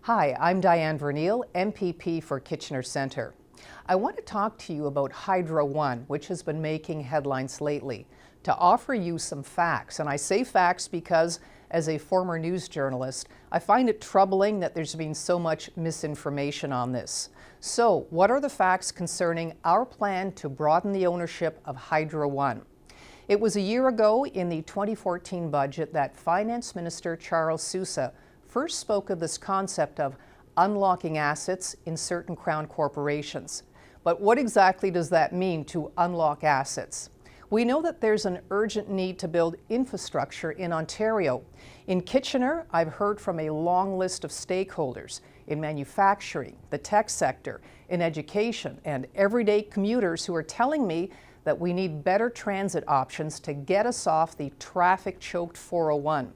Hi, I'm Daiene Vernile, MPP for Kitchener Centre. I want to talk to you about Hydro One, which has been making headlines lately, to offer you some facts. And I say facts because, as a former news journalist, I find it troubling that there's been so much misinformation on this. So, what are the facts concerning our plan to broaden the ownership of Hydro One? It was a year ago in the 2014 budget that Finance Minister Charles Sousa first spoke of this concept of unlocking assets in certain Crown corporations. But what exactly does that mean, to unlock assets? We know that there's an urgent need to build infrastructure in Ontario. In Kitchener, I've heard from a long list of stakeholders in manufacturing, the tech sector, in education, and everyday commuters who are telling me that we need better transit options to get us off the traffic-choked 401.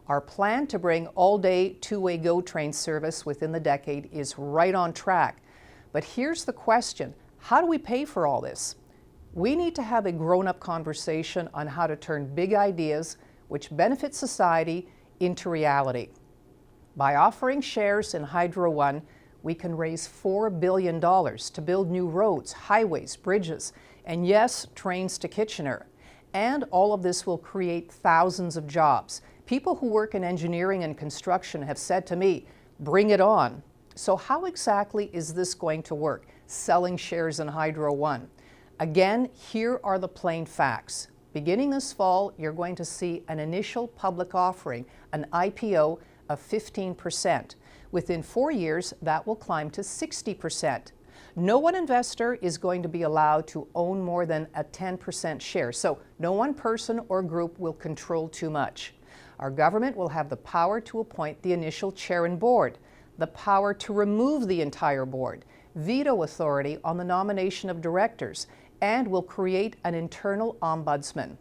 Our plan to bring all-day two-way GO train service within the decade is right on track. But here's the question: how do we pay for all this? We need to have a grown-up conversation on how to turn big ideas, which benefit society, into reality. By offering shares in Hydro One, we can raise $4 billion to build new roads, highways, bridges, and yes, trains to Kitchener. And all of this will create thousands of jobs. People who work in engineering and construction have said to me, bring it on. So how exactly is this going to work, selling shares in Hydro One? Again, here are the plain facts. Beginning this fall, you're going to see an initial public offering, an IPO of 15%. Within 4 years, that will climb to 60%. No one investor is going to be allowed to own more than a 10% share, so no one person or group will control too much. Our government will have the power to appoint the initial chair and board, the power to remove the entire board, veto authority on the nomination of directors, and will create an internal ombudsman.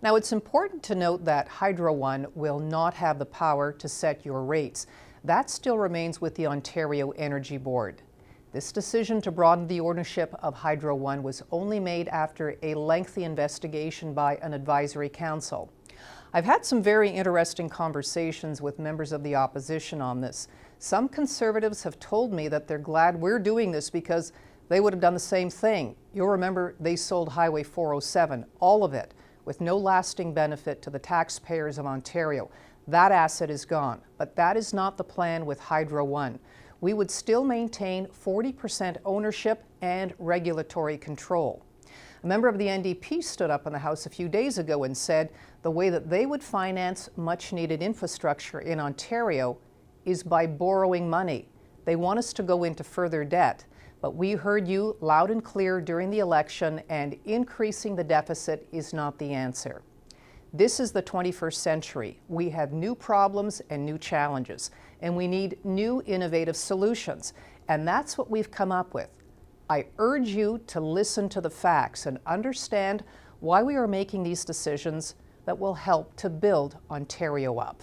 Now, it's important to note that Hydro One will not have the power to set your rates. That still remains with the Ontario Energy Board. This decision to broaden the ownership of Hydro One was only made after a lengthy investigation by an advisory council. I've had some very interesting conversations with members of the opposition on this. Some Conservatives have told me that they're glad we're doing this because they would have done the same thing. You'll remember they sold Highway 407, all of it, with no lasting benefit to the taxpayers of Ontario. That asset is gone, but that is not the plan with Hydro One. We would still maintain 40% ownership and regulatory control. A member of the NDP stood up in the House a few days ago and said the way that they would finance much-needed infrastructure in Ontario is by borrowing money. They want us to go into further debt. But we heard you loud and clear during the election, and increasing the deficit is not the answer. This is the 21st century. We have new problems and new challenges, and we need new innovative solutions. And that's what we've come up with. I urge you to listen to the facts and understand why we are making these decisions that will help to build Ontario up.